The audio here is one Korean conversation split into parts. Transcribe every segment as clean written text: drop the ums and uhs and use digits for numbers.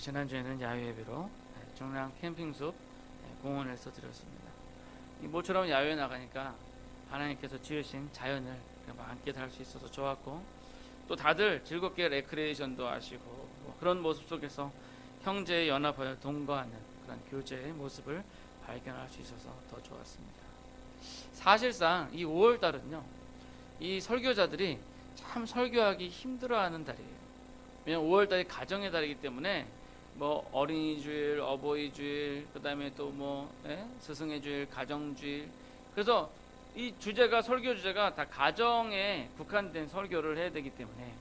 지난주에는 야외 예배로 중랑 캠핑숲 공원에서 드렸습니다. 이 모처럼 야외에 나가니까 하나님께서 지으신 자연을 함께 할 수 있어서 좋았고, 또 다들 즐겁게 레크레이션도 하시고 그런 모습 속에서 형제의 연합하여 동거하는 그런 교제의 모습을 발견할 수 있어서 더 좋았습니다. 사실상 이 5월달은요, 이 설교자들이 참 설교하기 힘들어하는 달이에요. 왜냐하면 5월달이 가정의 달이기 때문에 뭐 어린이주일, 어버이주일, 그 다음에 또 스승의 주일, 가정주일, 그래서 이 주제가, 설교 주제가 다 가정에 국한된 설교를 해야 되기 때문에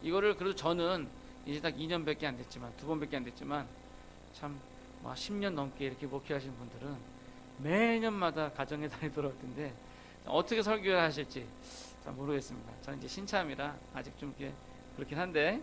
이거를, 그래도 저는 이제 딱 2년밖에 안 됐지만, 2번밖에 안 됐지만 참 10년 넘게 이렇게 목회하신 분들은 매년마다 가정의 달이 돌아올 텐데 어떻게 설교를 하실지 잘 모르겠습니다. 저는 이제 신참이라 아직 좀 이렇게 그렇긴 한데,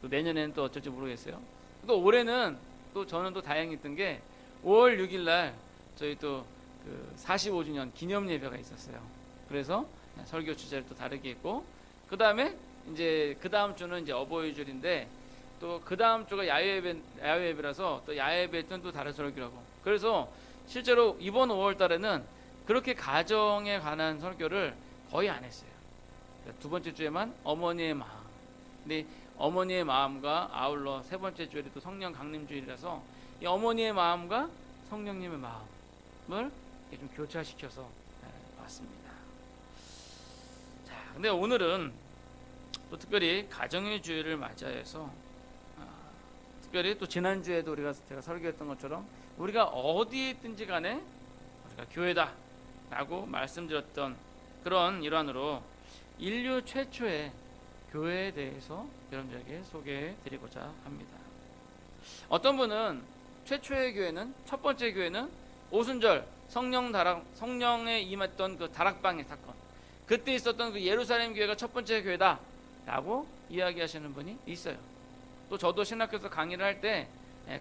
또 내년에는 또 어쩔지 모르겠어요. 또 올해는 또 저는 또 다행히 있던 게 5월 6일 날 저희 또 그 45주년 기념 예배가 있었어요. 그래서 설교 주제를 또 다르게 했고, 그 다음에 이제 그 다음 주는 이제 어버이 주일인데, 또 그 다음 주가 야외 예배라서 또 야외 예배 때는 또 다른 설교라고. 그래서 실제로 이번 5월 달에는 그렇게 가정에 관한 설교를 거의 안 했어요. 두 번째 주에만 어머니의 마음. 근데 어머니의 마음과 아울러 세 번째 주일이 또 성령 강림 주일이라서 이 어머니의 마음과 성령님의 마음을 좀 교차시켜서 왔습니다. 자, 근데 오늘은 또 특별히 가정의 주일을 맞이해서 특별히 또 지난주에도 제가 설교했던 것처럼 우리가 어디에 있든지 간에 우리가 교회다 라고 말씀드렸던 그런 일환으로 인류 최초의 교회에 대해서 여러분들에게 소개해 드리고자 합니다. 어떤 분은 최초의 교회는, 첫 번째 교회는 오순절 성령에 임했던 그 다락방의 사건, 그때 있었던 그 예루살렘 교회가 첫 번째 교회다 라고 이야기하시는 분이 있어요. 또 저도 신학교에서 강의를 할 때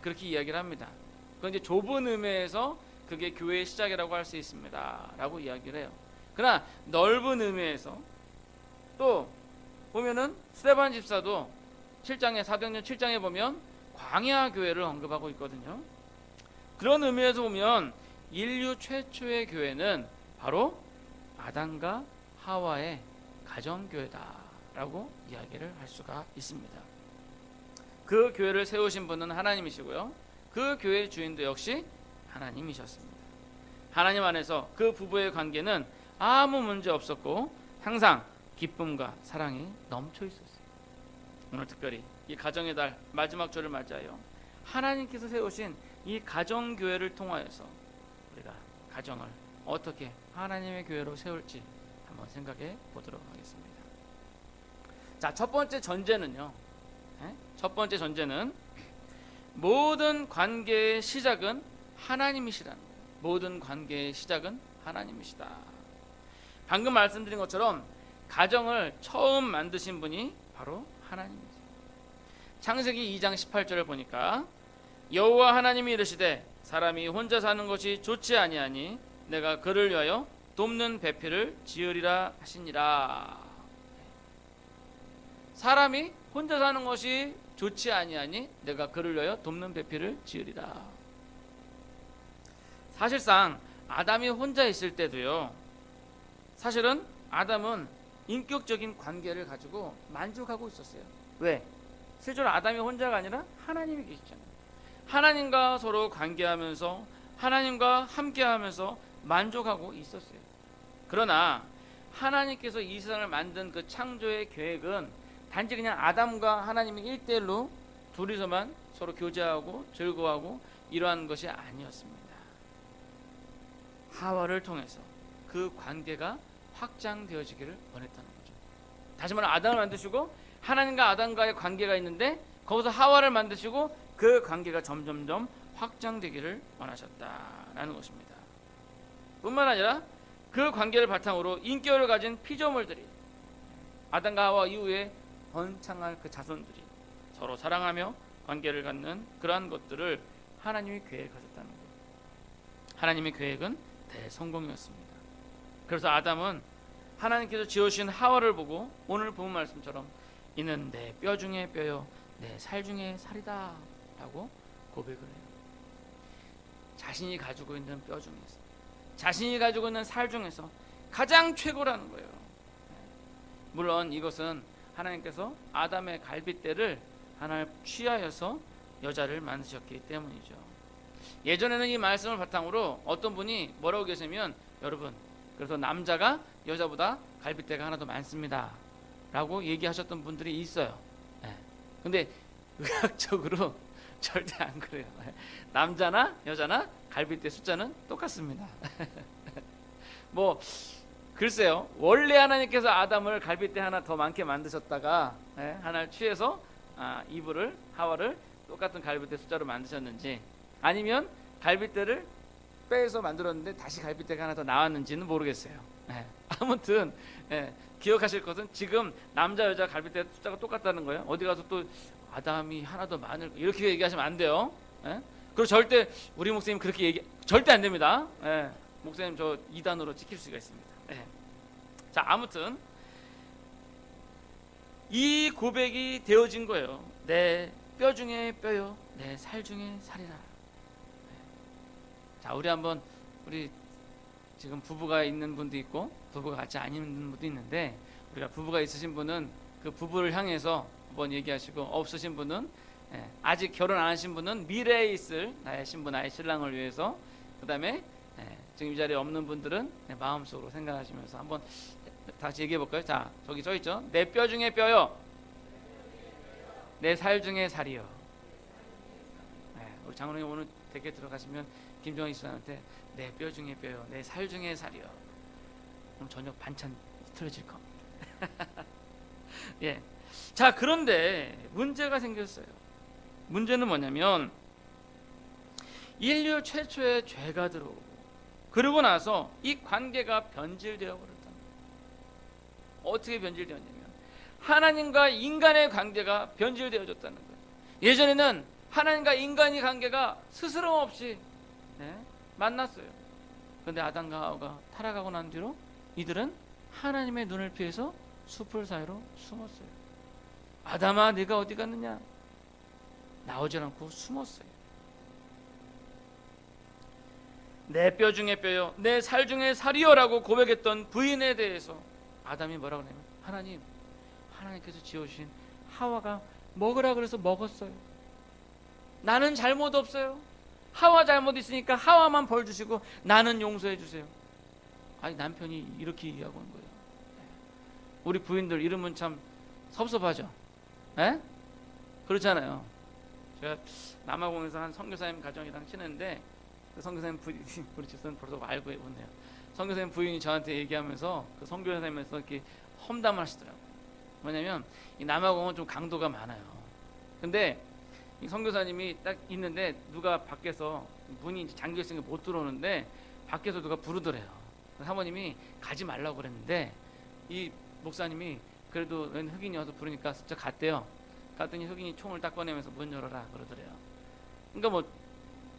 그렇게 이야기를 합니다. 그건 이제 좁은 의미에서 그게 교회의 시작이라고 할 수 있습니다 라고 이야기를 해요. 그러나 넓은 의미에서 또 보면은 스데반 집사도 7장에, 사도행전 7장에 보면 광야 교회를 언급하고 있거든요. 그런 의미에서 보면 인류 최초의 교회는 바로 아담과 하와의 가정교회다라고 이야기를 할 수가 있습니다. 그 교회를 세우신 분은 하나님이시고요, 그 교회의 주인도 역시 하나님이셨습니다. 하나님 안에서 그 부부의 관계는 아무 문제 없었고 항상 기쁨과 사랑이 넘쳐 있었어요. 오늘 특별히 이 가정의 달 마지막 주를 맞이하여 하나님께서 세우신 이 가정교회를 통하여서 우리가 가정을 어떻게 하나님의 교회로 세울지 한번 생각해 보도록 하겠습니다. 자, 첫 번째 전제는요, 첫 번째 전제는 모든 관계의 시작은 하나님이시라는 거예요. 모든 관계의 시작은 하나님이시다. 방금 말씀드린 것처럼 가정을 처음 만드신 분이 바로 하나님이세요. 창세기 2장 18절을 보니까 여호와 하나님이 이르시되 사람이 혼자 사는 것이 좋지 아니하니 내가 그를 위하여 돕는 배필을 지으리라 하시니라. 사람이 혼자 사는 것이 좋지 아니하니 내가 그를 위하여 돕는 배필을 지으리라. 사실상 아담이 혼자 있을 때도요, 사실은 아담은 인격적인 관계를 가지고 만족하고 있었어요. 왜? 실제로 아담이 혼자가 아니라 하나님이 계시잖아요. 하나님과 서로 관계하면서 하나님과 함께하면서 만족하고 있었어요. 그러나 하나님께서 이 세상을 만든 그 창조의 계획은 단지 그냥 아담과 하나님이 1대1로 둘이서만 서로 교제하고 즐거워하고 이러한 것이 아니었습니다. 하와를 통해서 그 관계가 확장되어지기를 원했다는 거죠. 다시 말하면 아담을 만드시고 하나님과 아담과의 관계가 있는데 거기서 하와를 만드시고 그 관계가 점점점 확장되기를 원하셨다라는 것입니다. 뿐만 아니라 그 관계를 바탕으로 인격을 가진 피조물들이, 아담과 하와 이후에 번창할 그 자손들이 서로 사랑하며 관계를 갖는 그러한 것들을 하나님이 계획하셨다는 거예요. 하나님의 계획은 대성공이었습니다. 그래서 아담은 하나님께서 지으신 하와를 보고 오늘 본 말씀처럼 이는 내 뼈 중에 뼈요 내 살 중에 살이다 라고 고백을 해요. 자신이 가지고 있는 뼈 중에서, 자신이 가지고 있는 살 중에서 가장 최고라는 거예요. 물론 이것은 하나님께서 아담의 갈빗대를 하나를 취하여서 여자를 만드셨기 때문이죠. 예전에는 이 말씀을 바탕으로 어떤 분이 뭐라고 계시면, 여러분, 그래서 남자가 여자보다 갈빗대가 하나 더 많습니다 라고 얘기하셨던 분들이 있어요. 근데 의학적으로 절대 안 그래요. 남자나 여자나 갈빗대 숫자는 똑같습니다. 뭐 글쎄요, 원래 하나님께서 아담을 갈빗대 하나 더 많게 만드셨다가 하나를 취해서 이브를, 하와를 똑같은 갈빗대 숫자로 만드셨는지, 아니면 갈빗대를 빼서 만들었는데 다시 갈빗대가 하나 더 나왔는지는 모르겠어요. 아무튼 기억하실 것은 지금 남자 여자 갈빗대 숫자가 똑같다는 거예요. 어디 가서 또 아담이 하나 더 많을 이렇게 얘기하시면 안 돼요. 그리고 절대 우리 목사님 그렇게 얘기 절대 안 됩니다. 목사님 저 2단으로 찍힐 수가 있습니다. 자, 아무튼 이 고백이 되어진 거예요. 내 뼈 중에 뼈요, 내 살 중에 살이라. 자, 우리 지금 부부가 있는 분도 있고 부부가 같이 안 있는 분도 있는데, 우리가 부부가 있으신 분은 그 부부를 향해서 한번 얘기하시고, 없으신 분은 아직 결혼 안 하신 분은 미래에 있을 나의 신부, 나의 신랑을 위해서, 그 다음에 지금 이 자리에 없는 분들은 마음속으로 생각하시면서 한번 다시 얘기해 볼까요? 자, 저기 써 있죠. 내 뼈 중에 뼈요, 내 살 중에 살이요. 우리 장로님 오늘 댁에 들어가시면 김정희 씨한테 내 뼈 중에 뼈요, 내 살 중에 살이요. 그럼 저녁 반찬 틀어질 겁니다. 예. 자, 그런데 문제가 생겼어요. 문제는 뭐냐면 인류 최초의 죄가 들어오고, 그러고 나서 이 관계가 변질되어 버렸다. 어떻게 변질되었냐면 하나님과 인간의 관계가 변질되어졌다는 거예요. 예전에는 하나님과 인간의 관계가 스스럼 없이 만났어요. 그런데 아담과 하와가 타락하고 난 뒤로 이들은 하나님의 눈을 피해서 숲을 사이로 숨었어요. 아담아, 네가 어디 갔느냐? 나오질 않고 숨었어요. 내 뼈 중에 뼈요, 내 살 중에 살이요라고 고백했던 부인에 대해서 아담이 뭐라고 하냐면, 하나님께서 지어주신 하와가 먹으라 그래서 먹었어요. 나는 잘못 없어요. 하와 잘못 있으니까 하와만 벌 주시고 나는 용서해 주세요. 아니, 남편이 이렇게 얘기하고 있는 거예요. 우리 부인들 이러면 참 섭섭하죠. 그렇잖아요. 제가 남아공에서 한 선교사님 가정이랑 친했는데, 그 선교사님 부인이 우리 집사람 벌써 알고 있네요. 선교사님 부인이 저한테 얘기하면서 그 선교사님에서 이렇게 험담을 하시더라고요. 뭐냐면 이 남아공은 좀 강도가 많아요. 근데 이 선교사님이 딱 있는데 누가 밖에서 문이 잠겨 있으니까 못 들어오는데 밖에서 누가 부르더래요. 사모님이 가지 말라고 그랬는데 이 목사님이 그래도 웬 흑인이 와서 부르니까 진짜 갔대요. 갔더니 흑인이 총을 딱 꺼내면서 문 열어라 그러더래요. 그러니까 뭐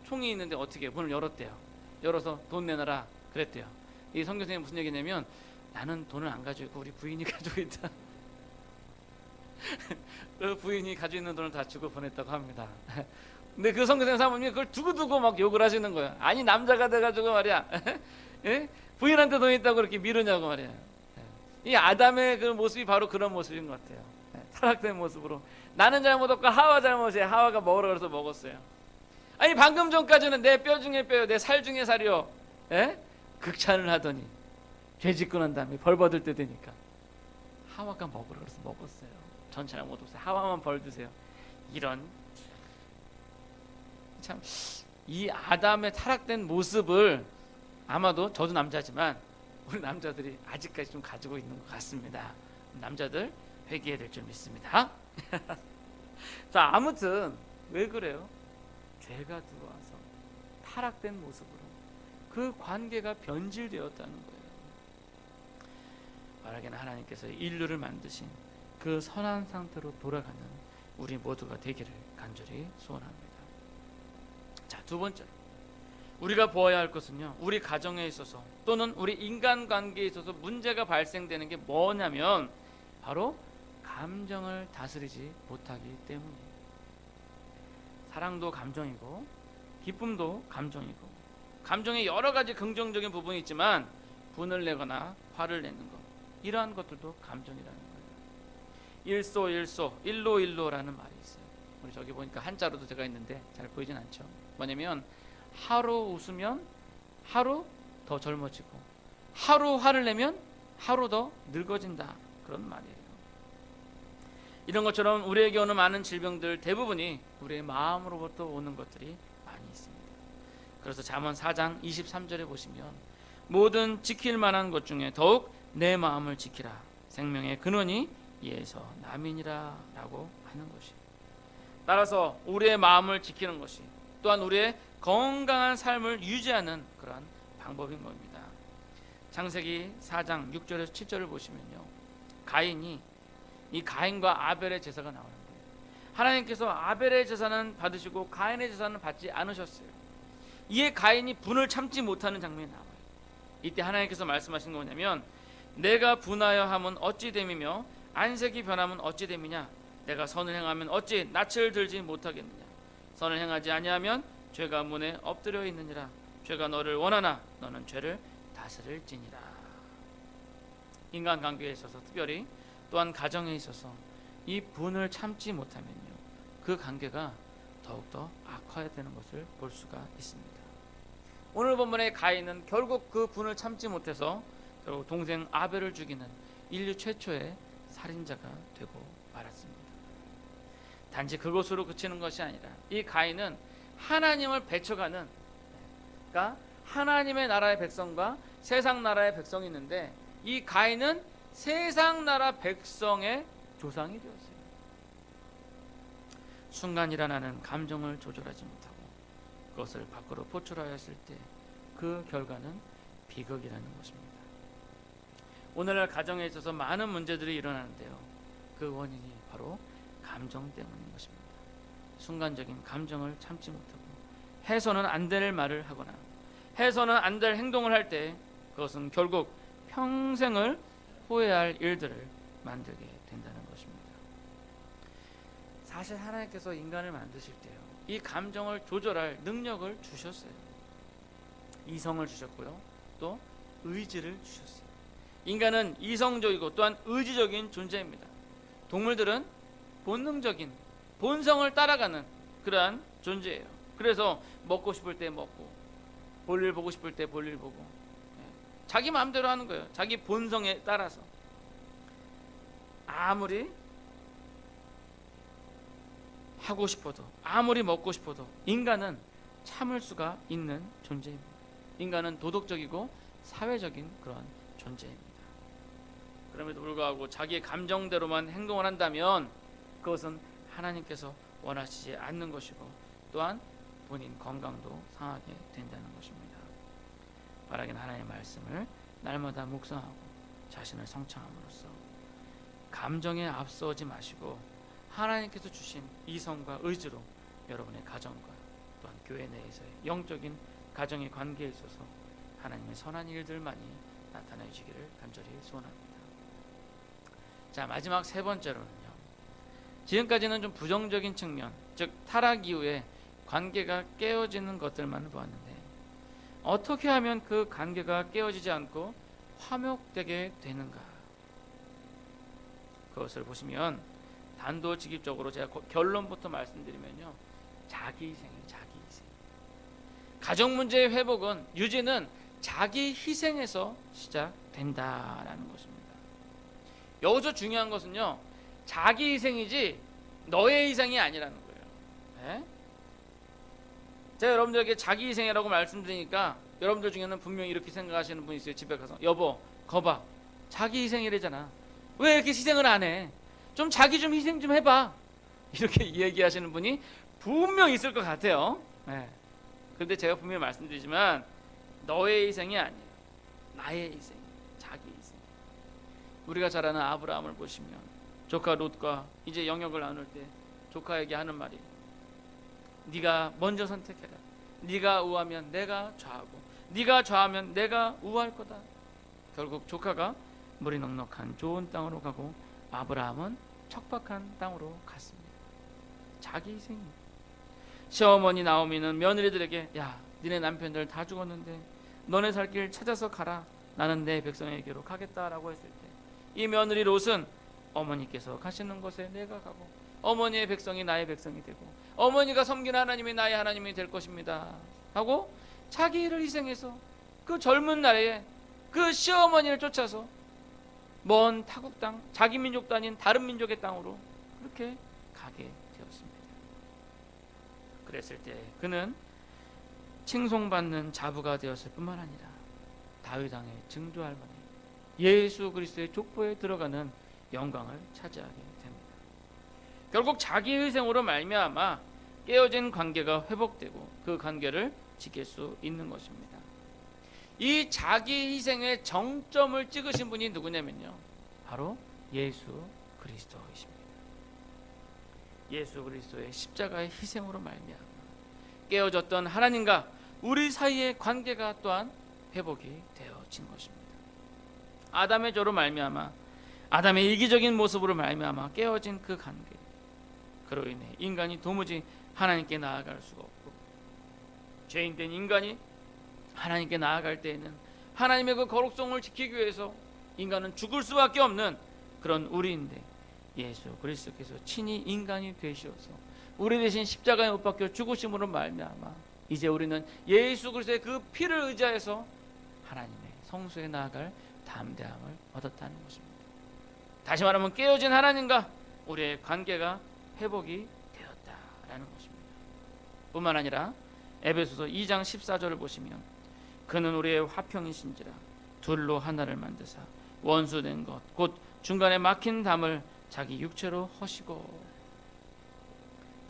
총이 있는데 어떻게 문을 열었대요. 열어서 돈 내놔라 그랬대요. 이 선교사님이 무슨 얘기냐면, 나는 돈을 안 가지고 있고 우리 부인이 가지고 있다. 그 부인이 가지고 있는 돈을 다 주고 보냈다고 합니다. 근데 그 선교사님 사모님이 그걸 두고두고 막 욕을 하시는 거예요. 아니, 남자가 돼가지고 말이야, 부인한테 돈 있다고 그렇게 미루냐고 말이야. 이 아담의 그 모습이 바로 그런 모습인 것 같아요. 타락된 모습으로 나는 잘못 없고 하와 잘못이에요. 하와가 먹으라 그래서 먹었어요. 아니, 방금 전까지는 내 뼈 중에 뼈요, 내 살 중에 살이요, 극찬을 하더니 죄 짓고 난 다음에 벌 받을 때 되니까 하와가 먹으라 그래서 먹었어요. 전 잘못 없어요. 하와만 벌 주세요. 이런, 참 이 아담의 타락된 모습을 아마도 저도 남자지만 우리 남자들이 아직까지 좀 가지고 있는 것 같습니다. 남자들 회개해야 될 줄 믿습니다. 자, 아무튼 왜 그래요? 죄가 들어와서 타락된 모습으로 그 관계가 변질되었다는 거예요. 말하기는 하나님께서 인류를 만드신 그 선한 상태로 돌아가는 우리 모두가 되기를 간절히 소원합니다. 자, 두 번째로 우리가 보아야 할 것은요, 우리 가정에 있어서 또는 우리 인간관계에 있어서 문제가 발생되는 게 뭐냐면 바로 감정을 다스리지 못하기 때문이에요. 사랑도 감정이고 기쁨도 감정이고 감정의 여러 가지 긍정적인 부분이 있지만 분을 내거나 화를 내는 것 이러한 것들도 감정이라는 거예요. 일소일소 일로일로라는 말이 있어요. 우리 저기 보니까 한자로도 제가 있는데 잘 보이진 않죠. 뭐냐면 하루 웃으면 하루 더 젊어지고 하루 화를 내면 하루 더 늙어진다 그런 말이에요. 이런 것처럼 우리에게 오는 많은 질병들 대부분이 우리의 마음으로부터 오는 것들이 많이 있습니다. 그래서 잠언 4장 23절에 보시면 모든 지킬 만한 것 중에 더욱 내 마음을 지키라 생명의 근원이 이에서 남이니라 라고 하는 것이 따라서 우리의 마음을 지키는 것이 또한 우리의 건강한 삶을 유지하는 그러한 방법인 겁니다. 창세기 4장 6절에서 7절을 보시면요 이 가인과 아벨의 제사가 나오는데 하나님께서 아벨의 제사는 받으시고 가인의 제사는 받지 않으셨어요. 이에 가인이 분을 참지 못하는 장면이 나와요. 이때 하나님께서 말씀하신 게 뭐냐면 내가 분하여 함은 어찌 됨이며 안색이 변함은 어찌 됨이냐 내가 선을 행하면 어찌 낯을 들지 못하겠느냐 선을 행하지 아니하면 죄가 문에 엎드려 있느니라 죄가 너를 원하나 너는 죄를 다스릴지니라. 인간관계에 있어서 특별히 또한 가정에 있어서 이 분을 참지 못하면요 그 관계가 더욱더 악화되는 것을 볼 수가 있습니다. 오늘 본문의 가인은 결국 그 분을 참지 못해서 결국 동생 아벨을 죽이는 인류 최초의 살인자가 되고 말았습니다. 단지 그것으로 그치는 것이 아니라 이 가인은 하나님을 배척하는 그러니까 하나님의 나라의 백성과 세상 나라의 백성이 있는데 이 가인은 세상 나라 백성의 조상이 되었어요. 순간 일어나는 감정을 조절하지 못하고 그것을 밖으로 포출하였을 때 그 결과는 비극이라는 것입니다. 오늘날 가정에 있어서 많은 문제들이 일어나는데요. 그 원인이 바로 감정 때문인 것입니다. 순간적인 감정을 참지 못하고 해서는 안 될 말을 하거나 해서는 안 될 행동을 할 때 그것은 결국 평생을 후회할 일들을 만들게 된다는 것입니다. 사실 하나님께서 인간을 만드실 때요 이 감정을 조절할 능력을 주셨어요. 이성을 주셨고요 또 의지를 주셨어요. 인간은 이성적이고 또한 의지적인 존재입니다. 동물들은 본능적인 본성을 따라가는 그러한 존재예요. 그래서 먹고 싶을 때 먹고 볼일 보고 싶을 때 볼일 보고 자기 마음대로 하는 거예요. 자기 본성에 따라서. 아무리 하고 싶어도 아무리 먹고 싶어도 인간은 참을 수가 있는 존재입니다. 인간은 도덕적이고 사회적인 그런 존재입니다. 그럼에도 불구하고 자기의 감정대로만 행동을 한다면 그것은 하나님께서 원하시지 않는 것이고 또한 본인 건강도 상하게 된다는 것입니다. 바라기는 하나님의 말씀을 날마다 묵상하고 자신을 성창함으로써 감정에 앞서지 마시고 하나님께서 주신 이성과 의지로 여러분의 가정과 또한 교회 내에서의 영적인 가정의 관계에 있어서 하나님의 선한 일들만이 나타나 주시기를 간절히 소원합니다. 자, 마지막 세 번째로는요. 지금까지는 좀 부정적인 측면, 즉 타락 이후에 관계가 깨어지는 것들만 보았는데 어떻게 하면 그 관계가 깨어지지 않고 화목되게 되는가? 그것을 보시면 단도직입적으로 제가 결론부터 말씀드리면요. 자기희생이에요. 자기희생. 가정 문제의 회복은 유지는 자기 희생에서 시작된다라는 것입니다. 여기서 중요한 것은요. 자기 희생이지 너의 희생이 아니라는 거예요. 네? 제가 여러분들에게 자기 희생이라고 말씀드리니까 여러분들 중에는 분명히 이렇게 생각하시는 분이 있어요. 집에 가서 여보 거봐 자기 희생이래잖아. 왜 이렇게 희생을 안 해? 좀 자기 좀 희생 좀 해봐. 이렇게 얘기하시는 분이 분명 있을 것 같아요. 네. 그런데 제가 분명히 말씀드리지만 너의 희생이 아니에요. 나의 희생, 자기 희생. 우리가 잘 아는 아브라함을 보시면 조카 롯과 이제 영역을 나눌 때 조카에게 하는 말이 네가 먼저 선택해라. 네가 우하면 내가 좌하고 네가 좌하면 내가 우할 거다. 결국 조카가 물이 넉넉한 좋은 땅으로 가고 아브라함은 척박한 땅으로 갔습니다. 자기 희생입니다. 시어머니 나오미는 며느리들에게 야, 니네 남편들 다 죽었는데 너네 살 길 찾아서 가라. 나는 내 백성에게로 가겠다라고 했을 때 이 며느리 롯은 어머니께서 가시는 곳에 내가 가고 어머니의 백성이 나의 백성이 되고 어머니가 섬기는 하나님이 나의 하나님이 될 것입니다 하고 자기 일을 희생해서 그 젊은 나이에 그 시어머니를 쫓아서 먼 타국 땅, 자기 민족도 아닌 다른 민족의 땅으로 그렇게 가게 되었습니다. 그랬을 때 그는 칭송받는 자부가 되었을 뿐만 아니라 다윗 왕의 증조할머니 예수 그리스도의 족보에 들어가는 영광을 차지하게 됩니다. 결국 자기 희생으로 말미암아 깨어진 관계가 회복되고 그 관계를 지킬 수 있는 것입니다. 이 자기 희생의 정점을 찍으신 분이 누구냐면요, 바로 예수 그리스도이십니다. 예수 그리스도의 십자가의 희생으로 말미암아 깨어졌던 하나님과 우리 사이의 관계가 또한 회복이 되어진 것입니다. 아담의 죄로 말미암아 아담의 이기적인 모습으로 말미암아 깨어진 그 관계, 그로 인해 인간이 도무지 하나님께 나아갈 수가 없고 죄인된 인간이 하나님께 나아갈 때에는 하나님의 그 거룩성을 지키기 위해서 인간은 죽을 수밖에 없는 그런 우리인데 예수 그리스도께서 친히 인간이 되셔서 우리 대신 십자가에 못 박혀 죽으심으로 말미암아 이제 우리는 예수 그리스도의 그 피를 의지해서 하나님의 성소에 나아갈 담대함을 얻었다는 것입니다. 다시 말하면 깨어진 하나님과 우리의 관계가 회복이 되었다라는 것입니다. 뿐만 아니라 에베소서 2장 14절을 보시면 그는 우리의 화평이신지라 둘로 하나를 만드사 원수된 것 곧 중간에 막힌 담을 자기 육체로 허시고.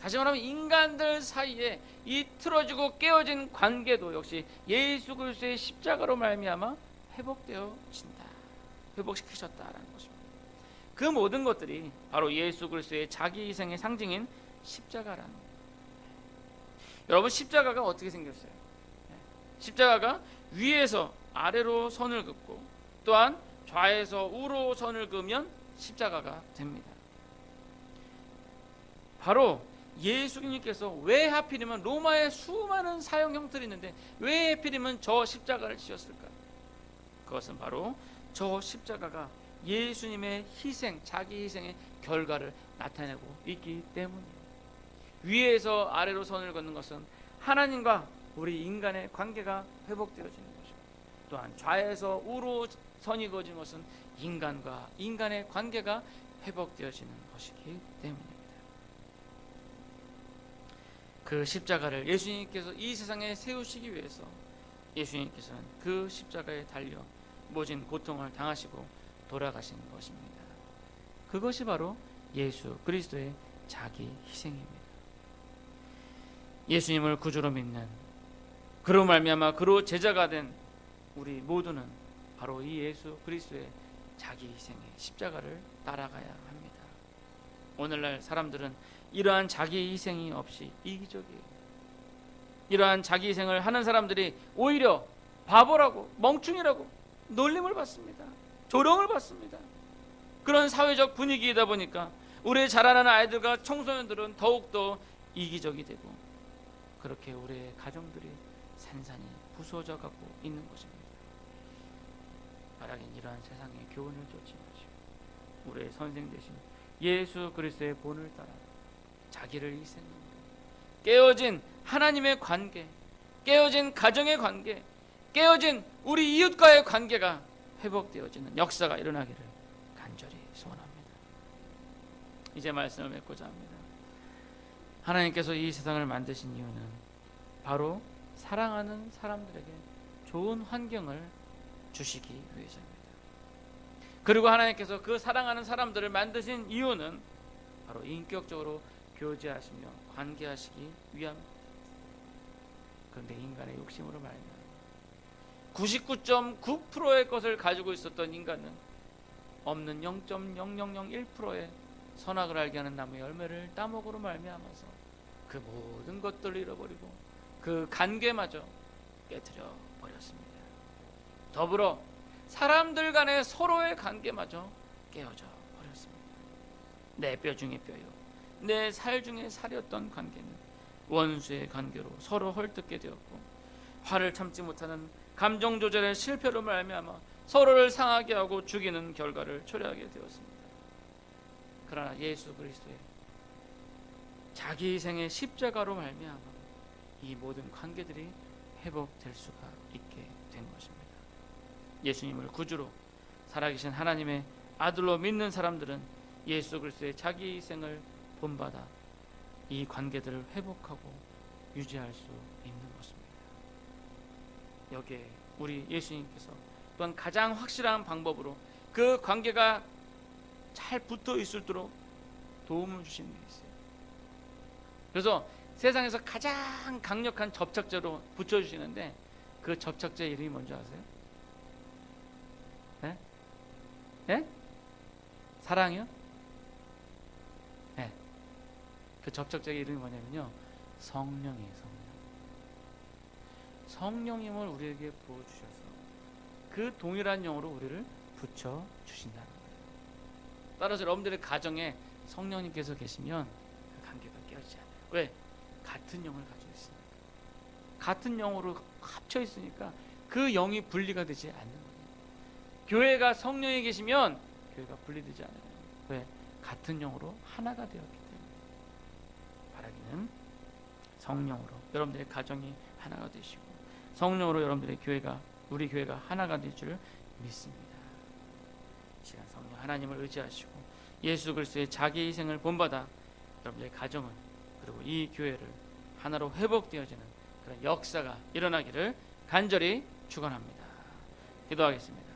다시 말하면 인간들 사이에 이 틀어지고 깨어진 관계도 역시 예수 그리스도의 십자가로 말미암아 회복되어진다, 회복시키셨다라는 것입니다. 그 모든 것들이 바로 예수 그리스도의 자기 희생의 상징인 십자가라는 거예요. 여러분, 십자가가 어떻게 생겼어요? 십자가가 위에서 아래로 선을 긋고 또한 좌에서 우로 선을 그으면 십자가가 됩니다. 바로 예수님께서 왜 하필이면 로마에 수많은 사형 형틀이 있는데 왜 하필이면 저 십자가를 지었을까? 그것은 바로 저 십자가가 예수님의 희생, 자기 희생의 결과를 나타내고 있기 때문이에요. 위에서 아래로 선을 긋는 것은 하나님과 우리 인간의 관계가 회복되어지는 것이고 또한 좌에서 우로 선이 그어진 것은 인간과 인간의 관계가 회복되어지는 것이기 때문입니다. 그 십자가를 예수님께서 이 세상에 세우시기 위해서 예수님께서는 그 십자가에 달려 모진 고통을 당하시고 돌아가신 것입니다. 그것이 바로 예수 그리스도의 자기 희생입니다. 예수님을 구주로 믿는, 그로 말미암아 그로 제자가 된 우리 모두는 바로 이 예수 그리스도의 자기 희생의 십자가를 따라가야 합니다. 오늘날 사람들은 이러한 자기 희생이 없이 이기적이에요. 이러한 자기 희생을 하는 사람들이 오히려 바보라고, 멍충이라고 놀림을 받습니다. 조롱을 받습니다. 그런 사회적 분위기이다 보니까 우리의 자라나는 아이들과 청소년들은 더욱더 이기적이 되고 그렇게 우리의 가정들이 산산이 부서져 가고 있는 것입니다. 바라긴 이러한 세상의 교훈을 쫓지 마시고 우리의 선생 되신 예수 그리스도의 본을 따라 자기를 희생합니다. 깨어진 하나님의 관계, 깨어진 가정의 관계, 깨어진 우리 이웃과의 관계가 회복되어지는 역사가 일어나기를 간절히 소원합니다. 이제 말씀을 맺고자 합니다. 하나님께서 이 세상을 만드신 이유는 바로 사랑하는 사람들에게 좋은 환경을 주시기 위해서입니다. 그리고 하나님께서 그 사랑하는 사람들을 만드신 이유는 바로 인격적으로 교제하시며 관계하시기 위함입니다. 그런데 인간의 욕심으로 말미암아 99.9%의 것을 가지고 있었던 인간은 없는 0.0001%의 선악을 알게 하는 나무의 열매를 따먹으로 말미암아서 그 모든 것들을 잃어버리고 그 관계마저 깨뜨려 버렸습니다. 더불어 사람들 간의 서로의 관계마저 깨어져 버렸습니다. 내 뼈 중에 뼈요, 내 살 중에 살이었던 관계는 원수의 관계로 서로 헐뜯게 되었고, 화를 참지 못하는 감정 조절의 실패로 말미암아 서로를 상하게 하고 죽이는 결과를 초래하게 되었습니다. 그러나 예수 그리스도의 자기 희생의 십자가로 말미암아 이 모든 관계들이 회복될 수가 있게 된 것입니다. 예수님을 구주로 살아계신 하나님의 아들로 믿는 사람들은 예수 그리스도의 자기 희생을 본받아 이 관계들을 회복하고 유지할 수 있는 것입니다. 여기에 우리 예수님께서 또한 가장 확실한 방법으로 그 관계가 잘 붙어 있도록 도움을 주시는 게 있어요. 그래서 세상에서 가장 강력한 접착제로 붙여주시는데 그 접착제 이름이 뭔지 아세요? 네? 네? 사랑이요? 네. 그 접착제 이름이 뭐냐면요, 성령이에요. 성령님을 우리에게 부어주셔서 그 동일한 영으로 우리를 붙여주신다는 거예요. 따라서 여러분들의 가정에 성령님께서 계시면 그 관계가 깨어지지 않아요. 왜? 같은 영을 가지고 있으니까. 같은 영으로 합쳐 있으니까 그 영이 분리가 되지 않는 거예요. 교회가 성령이 계시면 교회가 분리되지 않아요. 왜? 같은 영으로 하나가 되었기 때문에. 바라기는 성령으로 여러분들의 가정이 하나가 되시고, 성령으로 여러분들의 교회가, 우리 교회가 하나가 될 줄 믿습니다. 시간 성령 하나님을 의지하시고 예수 그리스도의 자기 희생을 본받아 여러분들의 가정은, 그리고 이 교회를 하나로 회복되어지는 그런 역사가 일어나기를 간절히 축원합니다. 기도하겠습니다.